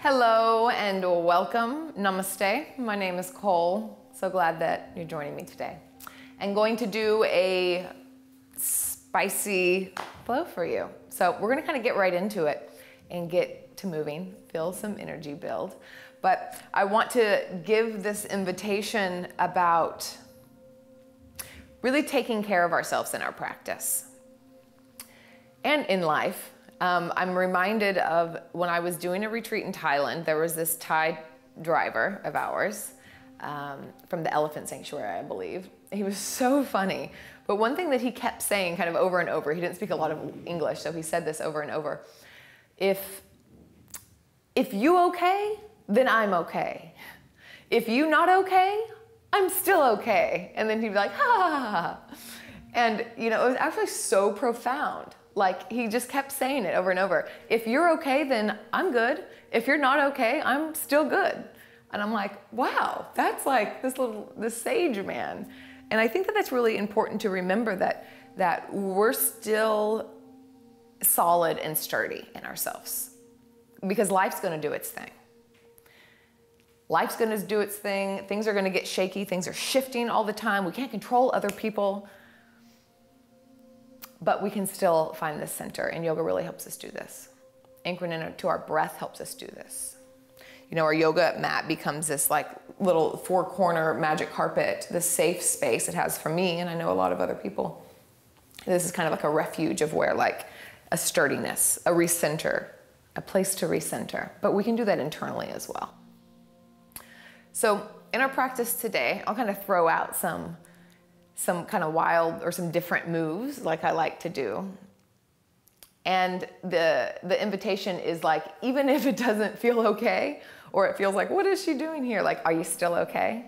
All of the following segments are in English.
Hello and welcome. Namaste. My name is Cole. So glad that you're joining me today. I'm going to do a spicy flow for you. So we're going to kind of get right into it and get to moving, feel some energy build. But I want to give this invitation about really taking care of ourselves in our practice and in life. I'm reminded of when I was doing a retreat in Thailand, there was this Thai driver of ours from the elephant sanctuary, I believe. He was so funny. But one thing that he kept saying kind of over and over, he didn't speak a lot of English, so he said this over and over. If you okay, then I'm okay. If you not okay, I'm still okay. And then he'd be like, ha ha ha ha. And you know, it was actually so profound. Like he just kept saying it over and over. If you're okay, then I'm good. If you're not okay, I'm still good. And I'm like, wow, that's like this sage man. And I think that that's really important to remember that we're still solid and sturdy in ourselves because life's gonna do its thing. Life's gonna do its thing. Things are gonna get shaky. Things are shifting all the time. We can't control other people. But we can still find this center, and yoga really helps us do this. Anchoring into our breath helps us do this. You know, our yoga mat becomes this like little four-corner magic carpet, this safe space it has for me, and I know a lot of other people. This is kind of like a refuge of where like a sturdiness, a recenter, a place to recenter. But we can do that internally as well. So in our practice today, I'll kind of throw out some kind of wild or some different moves like I like to do. And the invitation is like, even if it doesn't feel okay, or it feels like, what is she doing here? Like, are you still okay?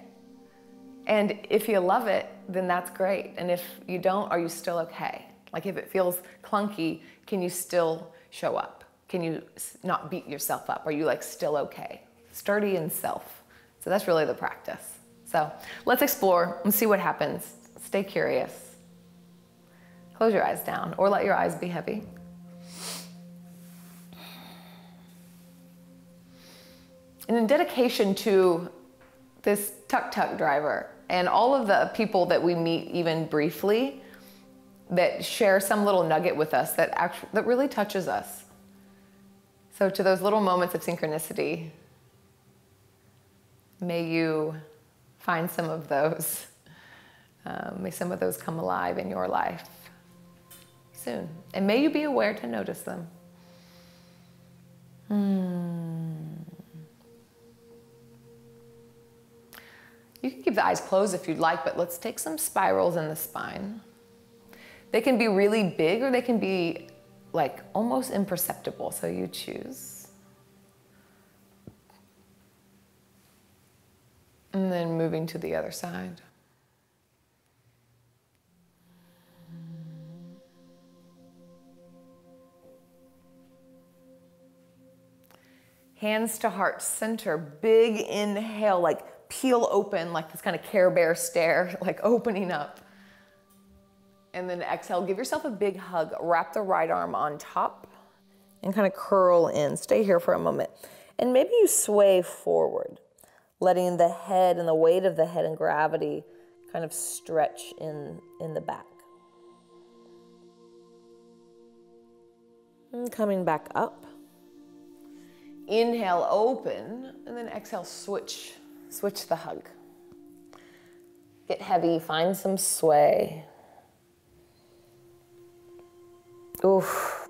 And if you love it, then that's great. And if you don't, are you still okay? Like if it feels clunky, can you still show up? Can you not beat yourself up? Are you like still okay? Sturdy in self. So that's really the practice. So let's explore and see what happens. Stay curious. Close your eyes down or let your eyes be heavy. And in dedication to this tuk-tuk driver and all of the people that we meet even briefly that share some little nugget with us that really touches us. So to those little moments of synchronicity, may you find some of those. May some of those come alive in your life soon. And may you be aware to notice them. You can keep the eyes closed if you'd like, but let's take some spirals in the spine. They can be really big or they can be like almost imperceptible, so you choose. And then moving to the other side. Hands to heart center, big inhale, like peel open, like this kind of Care Bear stare, like opening up. And then exhale, give yourself a big hug. Wrap the right arm on top and kind of curl in. Stay here for a moment. And maybe you sway forward, letting the head and the weight of the head and gravity kind of stretch in the back. And coming back up. Inhale, open, and then exhale, switch the hug. Get heavy, find some sway. Oof.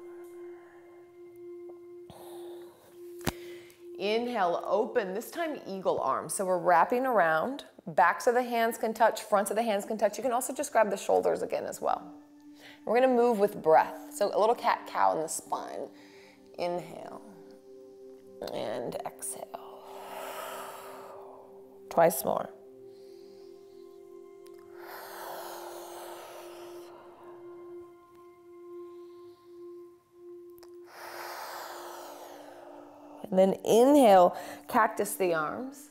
Inhale, open, this time eagle arms. So we're wrapping around, backs of the hands can touch, fronts of the hands can touch. You can also just grab the shoulders again as well. We're gonna move with breath. So a little cat-cow in the spine. Inhale. And exhale. Twice more. And then inhale, cactus the arms.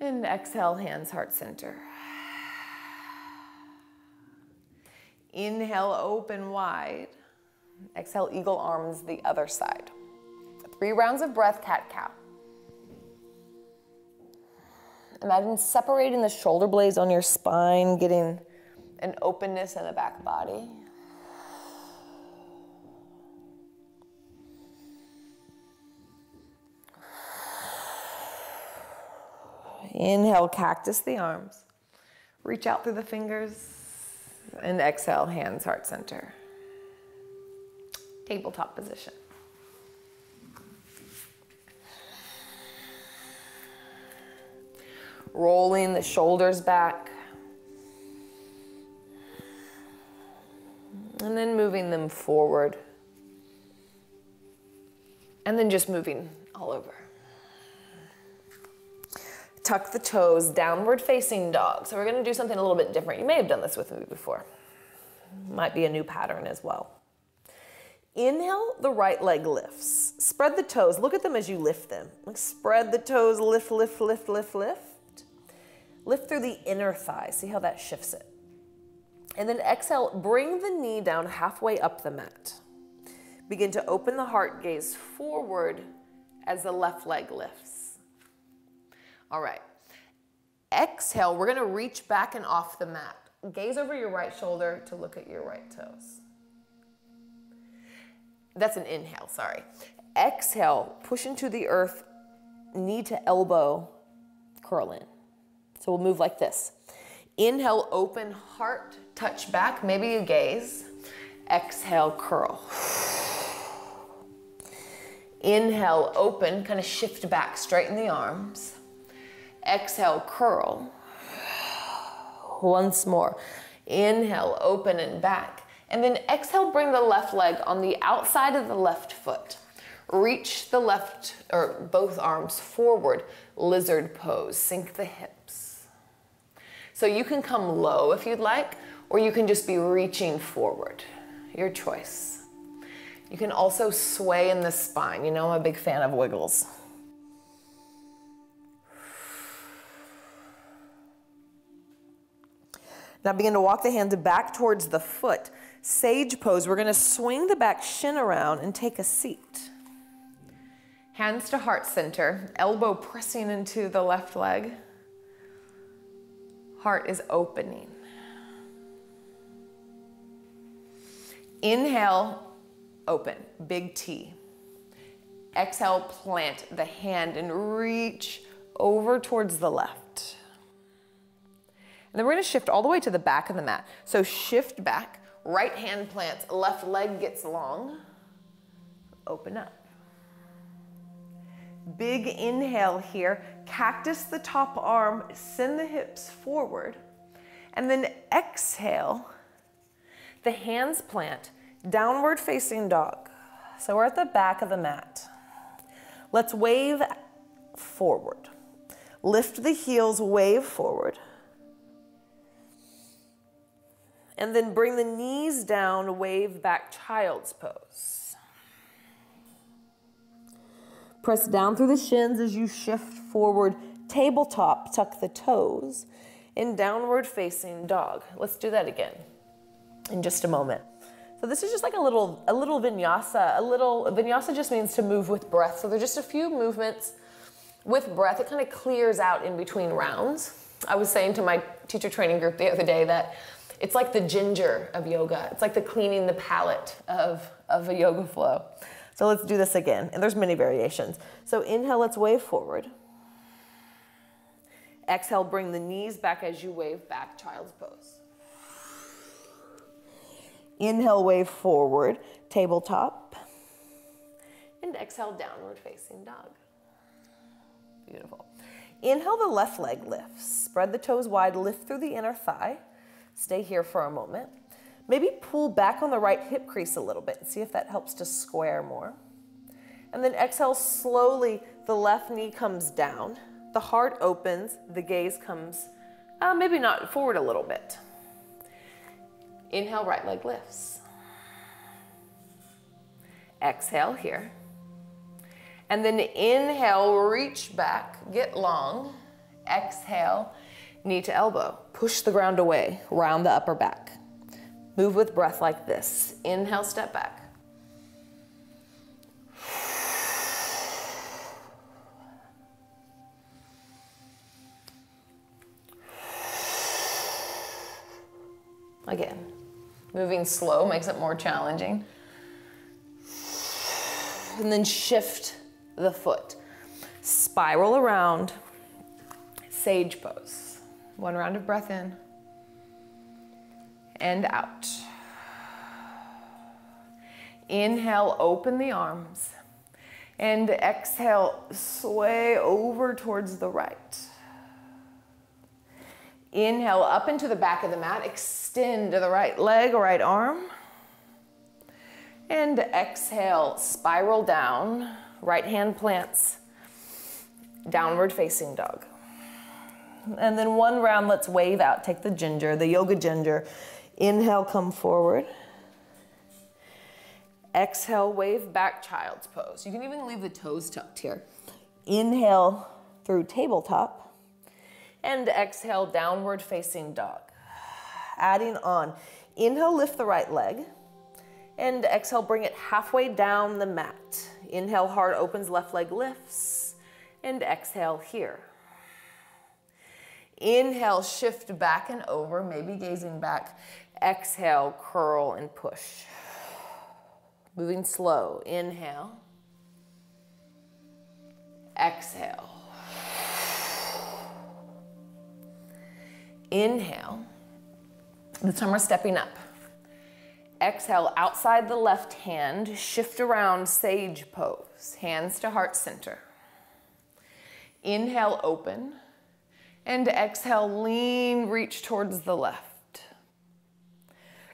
And exhale, hands, heart center. Inhale, open wide. Exhale, eagle arms the other side. 3 rounds of breath, cat-cow. Imagine separating the shoulder blades on your spine, getting an openness in the back body. Inhale, cactus the arms. Reach out through the fingers. And exhale, hands, heart center. Tabletop position. Rolling the shoulders back. And then moving them forward. And then just moving all over. Tuck the toes, downward facing dog. So we're gonna do something a little bit different. You may have done this with me before. Might be a new pattern as well. Inhale, the right leg lifts. Spread the toes, look at them as you lift them. Like spread the toes, lift, lift, lift, lift, lift. Lift through the inner thigh, see how that shifts it. And then exhale, bring the knee down halfway up the mat. Begin to open the heart, gaze forward as the left leg lifts. All right, exhale, we're gonna reach back and off the mat. Gaze over your right shoulder to look at your right toes. That's an inhale, sorry. Exhale, push into the earth, knee to elbow, curl in. So we'll move like this. Inhale, open, heart, touch back, maybe you gaze. Exhale, curl. Inhale, open, kind of shift back, straighten the arms. Exhale, curl. Once more. Inhale, open and back. And then exhale, bring the left leg on the outside of the left foot. Reach the left, or both arms forward, lizard pose, sink the hips. So you can come low if you'd like, or you can just be reaching forward. Your choice. You can also sway in the spine. You know, I'm a big fan of wiggles. Now begin to walk the hands back towards the foot. Sage pose, we're gonna swing the back shin around and take a seat. Hands to heart center, elbow pressing into the left leg. Heart is opening. Inhale, open, big T. Exhale, plant the hand and reach over towards the left. And then we're gonna shift all the way to the back of the mat. So shift back, right hand plants, left leg gets long, open up. Big inhale here, cactus the top arm, send the hips forward. And then exhale, the hands plant, downward facing dog. So we're at the back of the mat. Let's wave forward. Lift the heels, wave forward. And then bring the knees down, wave back, child's pose. Press down through the shins as you shift forward, tabletop, tuck the toes, in downward facing dog. Let's do that again in just a moment. So this is just like a little vinyasa. Vinyasa just means to move with breath. So there's just a few movements with breath. It kind of clears out in between rounds. I was saying to my teacher training group the other day that it's like the ginger of yoga. It's like the cleaning the palate of a yoga flow. So let's do this again. And there's many variations. So inhale, let's wave forward. Exhale, bring the knees back as you wave back, child's pose. Inhale, wave forward, tabletop. And exhale, downward facing dog. Beautiful. Inhale, the left leg lifts. Spread the toes wide, lift through the inner thigh. Stay here for a moment. Maybe pull back on the right hip crease a little bit and see if that helps to square more. And then exhale slowly, the left knee comes down, the heart opens, the gaze comes, maybe not forward a little bit. Inhale, right leg lifts. Exhale here. And then inhale, reach back, get long. Exhale, knee to elbow. Push the ground away, round the upper back. Move with breath like this. Inhale, step back. Again, moving slow makes it more challenging. And then shift the foot. Spiral around, sage pose. One round of breath in and out. Inhale, open the arms. And exhale, sway over towards the right. Inhale, up into the back of the mat. Extend to the right leg, right arm. And exhale, spiral down. Right hand plants. Downward facing dog. And then one round, let's wave out. Take the ginger, the yoga ginger. Inhale, come forward. Exhale, wave back, child's pose. You can even leave the toes tucked here. Inhale through tabletop. And exhale, downward facing dog. Adding on. Inhale, lift the right leg. And exhale, bring it halfway down the mat. Inhale, heart opens, left leg lifts. And exhale here. Inhale, shift back and over, maybe gazing back. Exhale, curl and push. Moving slow. Inhale. Exhale. Inhale. This time we're stepping up. Exhale, outside the left hand, shift around, sage pose. Hands to heart center. Inhale, open. And exhale, lean, reach towards the left.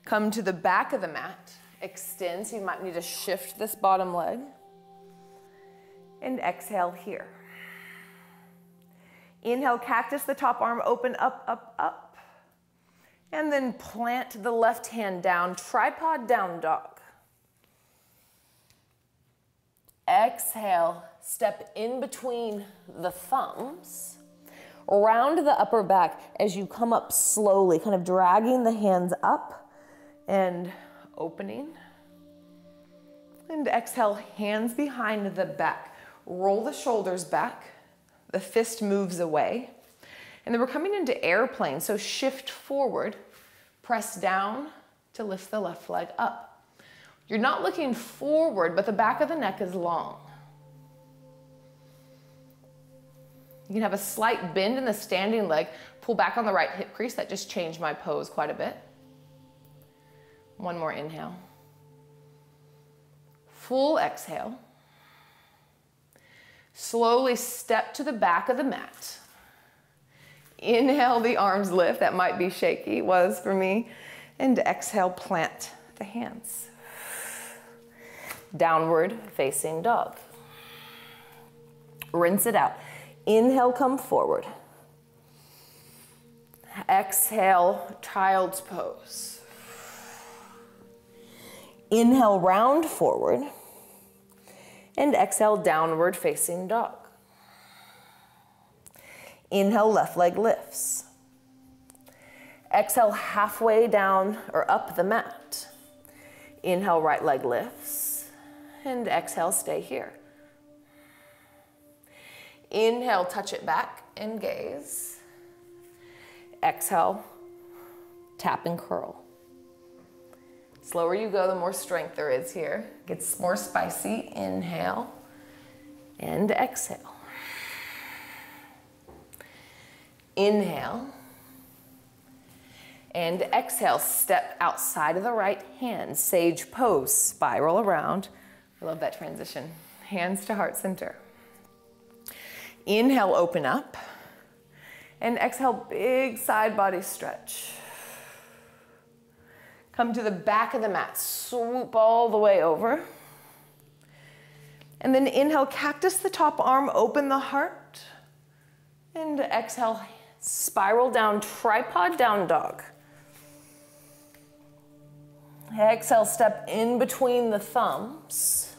Come to the back of the mat. Extend, so you might need to shift this bottom leg. And exhale here. Inhale, cactus, the top arm open, up, up, up. And then plant the left hand down, tripod down dog. Exhale, step in between the thumbs. Round the upper back as you come up slowly, kind of dragging the hands up and opening. And exhale, hands behind the back. Roll the shoulders back. The fist moves away. And then we're coming into airplane, so shift forward, press down to lift the left leg up. You're not looking forward, but the back of the neck is long. You can have a slight bend in the standing leg, pull back on the right hip crease. That just changed my pose quite a bit. One more inhale. Full exhale. Slowly step to the back of the mat. Inhale, the arms lift. That might be shaky, it was for me. And exhale, plant the hands. Downward facing dog. Rinse it out. Inhale, come forward. Exhale, child's pose. Inhale, round forward. And exhale, downward facing dog. Inhale, left leg lifts. Exhale, halfway down or up the mat. Inhale, right leg lifts. And exhale, stay here. Inhale, touch it back and gaze. Exhale, tap and curl. Slower you go, the more strength there is here. Gets more spicy. Inhale and exhale. Inhale and exhale. Step outside of the right hand. Sage pose, spiral around. I love that transition. Hands to heart center. Inhale, open up. And exhale, big side body stretch. Come to the back of the mat, swoop all the way over. And then inhale, cactus the top arm, open the heart. And exhale, spiral down, tripod down dog. Exhale, step in between the thumbs.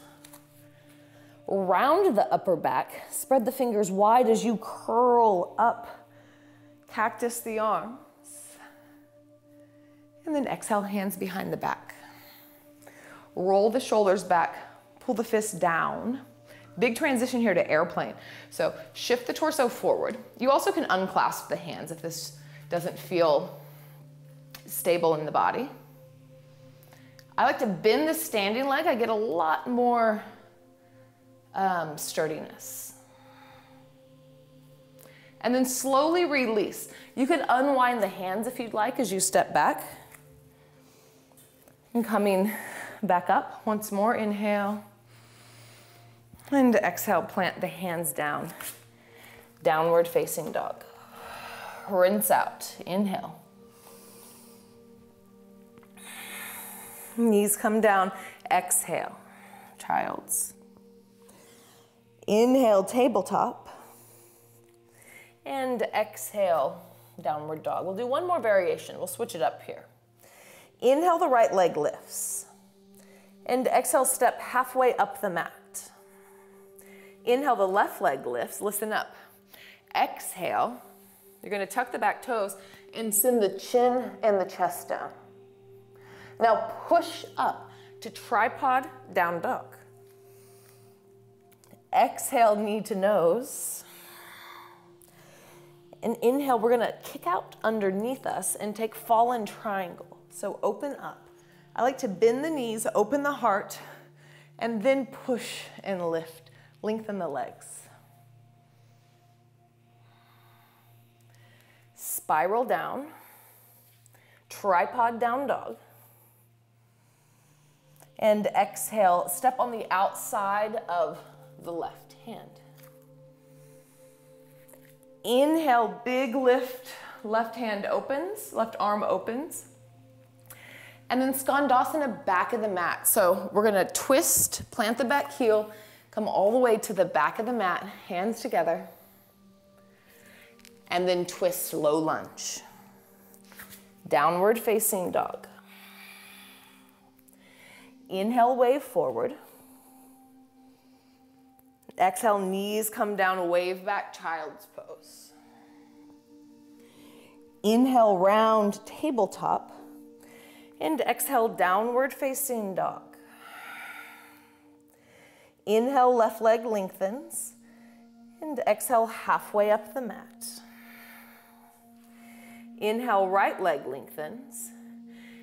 Round the upper back, spread the fingers wide as you curl up. Cactus the arms. And then exhale, hands behind the back. Roll the shoulders back, pull the fists down. Big transition here to airplane. So shift the torso forward. You also can unclasp the hands if this doesn't feel stable in the body. I like to bend the standing leg. I get a lot more sturdiness. And then slowly release. You can unwind the hands if you'd like as you step back. And coming back up once more, inhale. And exhale, plant the hands down. Downward facing dog. Rinse out, inhale. Knees come down, exhale, child's. Inhale, tabletop. And exhale, downward dog. We'll do one more variation. We'll switch it up here. Inhale, the right leg lifts. And exhale, step halfway up the mat. Inhale, the left leg lifts. Listen up. Exhale, you're going to tuck the back toes and send the chin and the chest down. Now push up to tripod down dog. Exhale, knee to nose. And inhale, we're gonna kick out underneath us and take fallen triangle. So open up. I like to bend the knees, open the heart, and then push and lift. Lengthen the legs. Spiral down, tripod down dog. And exhale, step on the outside of the left hand. Inhale, big lift, left hand opens, left arm opens. And then Skandasana, back of the mat. So we're gonna twist, plant the back heel, come all the way to the back of the mat, hands together. And then twist, low lunge. Downward facing dog. Inhale, wave forward. Exhale, knees come down, wave back, child's pose. Inhale, round tabletop. And exhale, downward facing dog. Inhale, left leg lengthens. And exhale, halfway up the mat. Inhale, right leg lengthens.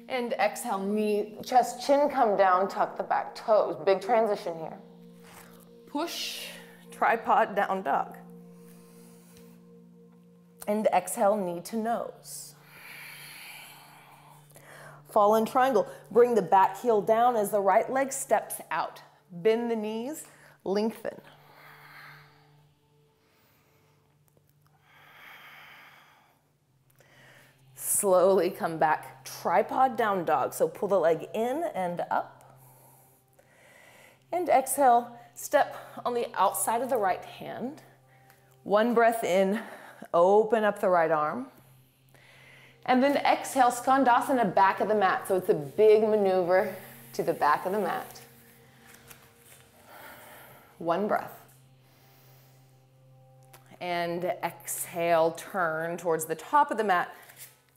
And exhale, knee, chest, chin come down, tuck the back toes. Big transition here. Push, tripod down dog. And exhale, knee to nose. Fallen triangle. Bring the back heel down as the right leg steps out. Bend the knees, lengthen. Slowly come back, tripod down dog. So pull the leg in and up. And exhale, step on the outside of the right hand. One breath in, open up the right arm. And then exhale, Skandasana, back of the mat. So it's a big maneuver to the back of the mat. One breath. And exhale, turn towards the top of the mat.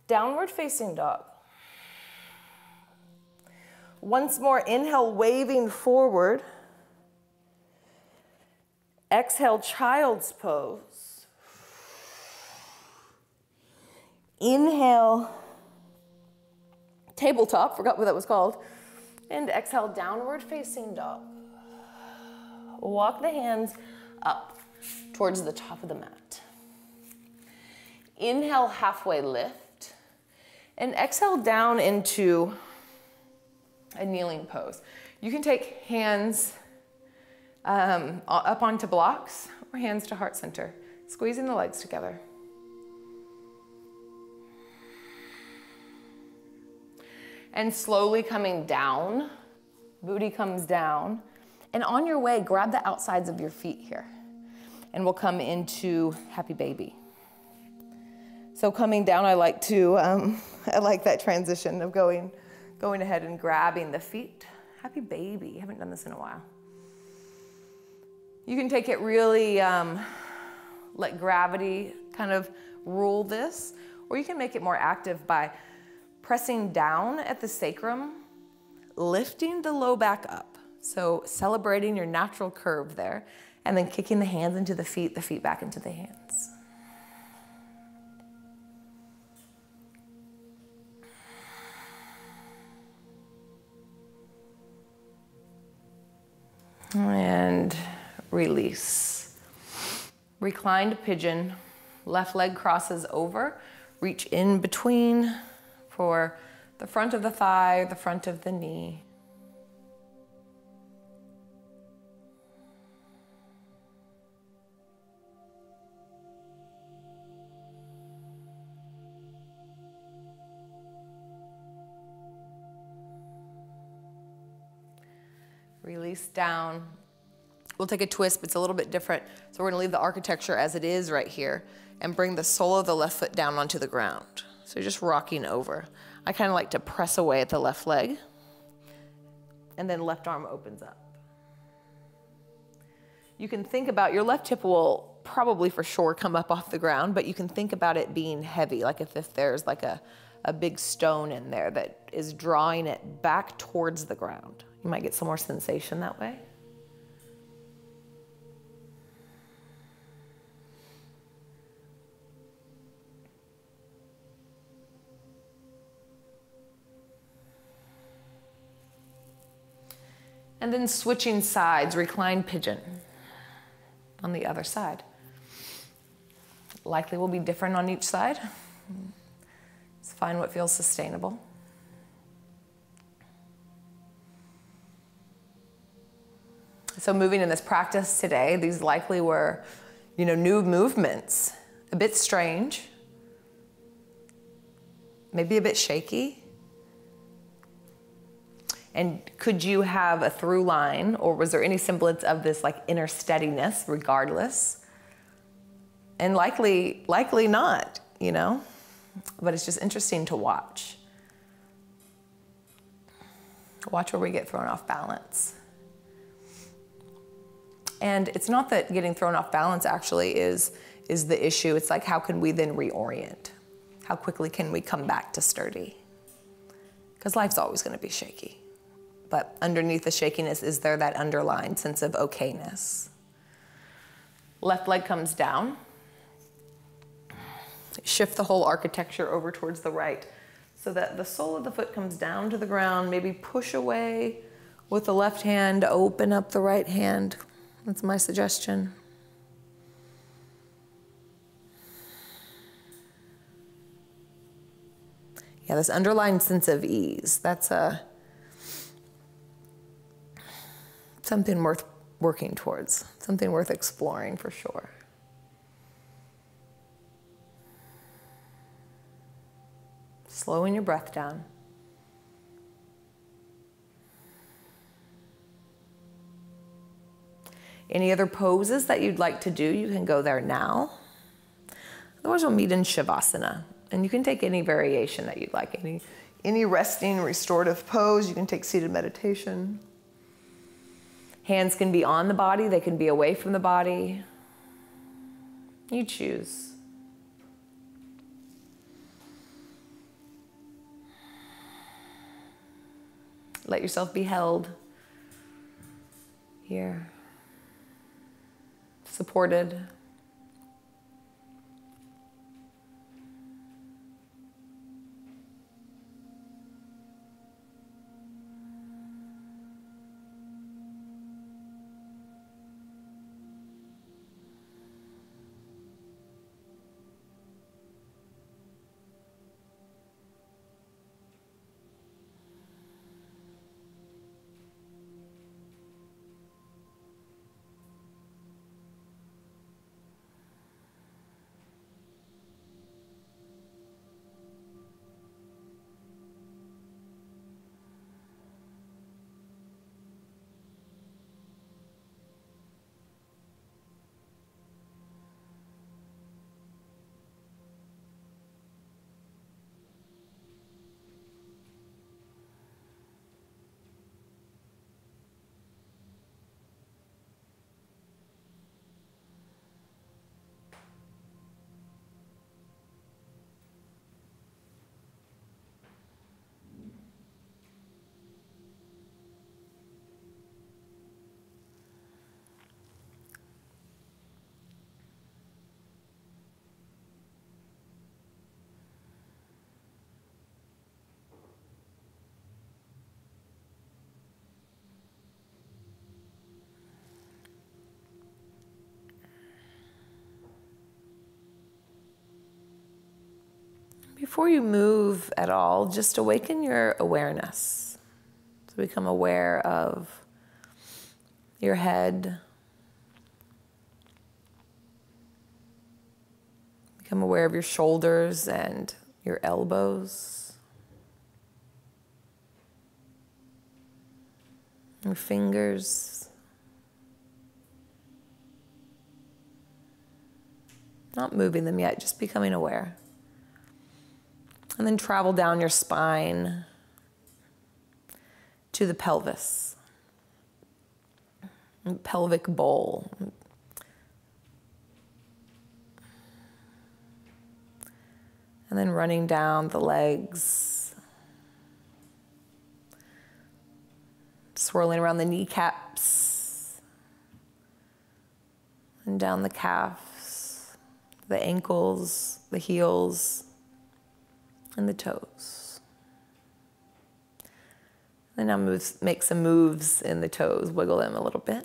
Downward facing dog. Once more, inhale, waving forward. Exhale, child's pose. Inhale, tabletop, forgot what that was called. And exhale, downward facing dog. Walk the hands up towards the top of the mat. Inhale, halfway lift. And exhale down into a kneeling pose. You can take hands up onto blocks or hands to heart center, squeezing the legs together. And slowly coming down, booty comes down. And on your way, grab the outsides of your feet here. And we'll come into happy baby. So coming down, I like that transition of going ahead and grabbing the feet. Happy baby, haven't done this in a while. You can take it really, let gravity kind of rule this, or you can make it more active by pressing down at the sacrum, lifting the low back up. So celebrating your natural curve there, and then kicking the hands into the feet back into the hands. And release. Reclined pigeon. Left leg crosses over. Reach in between for the front of the thigh, the front of the knee. Release down. We'll take a twist, but it's a little bit different. So we're gonna leave the architecture as it is right here and bring the sole of the left foot down onto the ground. So you're just rocking over. I kind of like to press away at the left leg, and then left arm opens up. You can think about, your left hip will probably for sure come up off the ground, but you can think about it being heavy, like if there's like a big stone in there that is drawing it back towards the ground. You might get some more sensation that way. And then switching sides, reclined pigeon on the other side. Likely will be different on each side. Just find what feels sustainable. So moving in this practice today, these likely were, new movements, a bit strange, maybe a bit shaky. And could you have a through line, or was there any semblance of this like inner steadiness regardless? And likely not, but it's just interesting to watch. Watch where we get thrown off balance. And it's not that getting thrown off balance actually is the issue. It's like, how can we then reorient? How quickly can we come back to sturdy? Because life's always going to be shaky. But underneath the shakiness, is there that underlying sense of okayness? Left leg comes down. Shift the whole architecture over towards the right so that the sole of the foot comes down to the ground. Maybe push away with the left hand, open up the right hand. That's my suggestion. Yeah, this underlying sense of ease, that's something worth working towards, something worth exploring for sure. Slowing your breath down. Any other poses that you'd like to do, you can go there now. Otherwise, we'll meet in Shavasana. And you can take any variation that you'd like, any resting, restorative pose. You can take seated meditation. Hands can be on the body, they can be away from the body. You choose. Let yourself be held here, supported. Before you move at all, just awaken your awareness. So become aware of your head. Become aware of your shoulders and your elbows. Your fingers. Not moving them yet, just becoming aware. And then travel down your spine to the pelvis, pelvic bowl. And then running down the legs, swirling around the kneecaps, and down the calves, the ankles, the heels, and the toes. And now make some moves in the toes, wiggle them a little bit.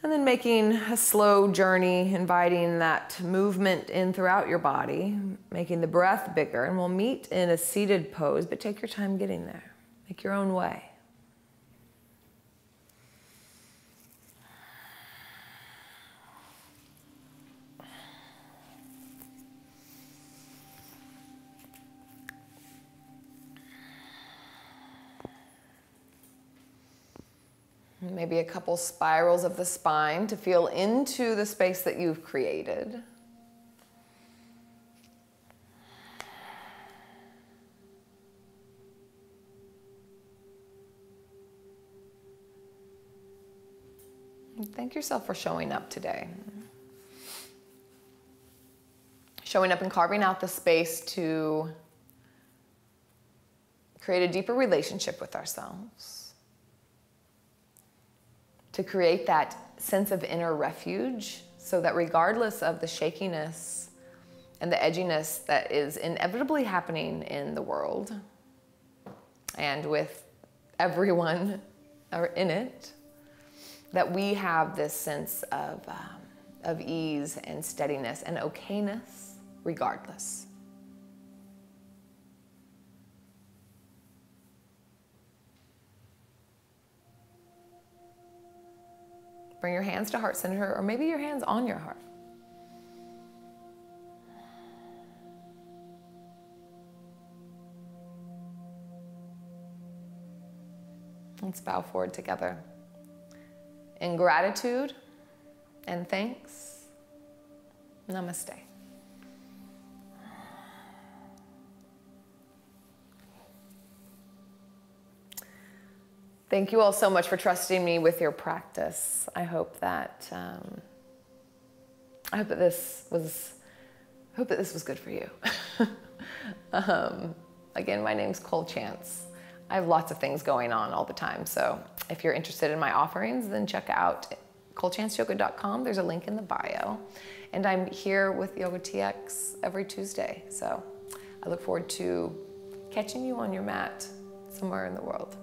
And then making a slow journey, inviting that movement in throughout your body, making the breath bigger. And we'll meet in a seated pose, but take your time getting there. Make your own way. Maybe a couple spirals of the spine to feel into the space that you've created. And thank yourself for showing up today. Showing up and carving out the space to create a deeper relationship with ourselves. To create that sense of inner refuge so that regardless of the shakiness and the edginess that is inevitably happening in the world and with everyone in it, that we have this sense of ease and steadiness and okayness regardless. Bring your hands to heart center, or maybe your hands on your heart. Let's bow forward together. In gratitude and thanks, namaste. Thank you all so much for trusting me with your practice. I hope that this was good for you. Again, my name's Cole Chance. I have lots of things going on all the time, so if you're interested in my offerings, then check out colechanceyoga.com. There's a link in the bio, and I'm here with Yoga TX every Tuesday. So I look forward to catching you on your mat somewhere in the world.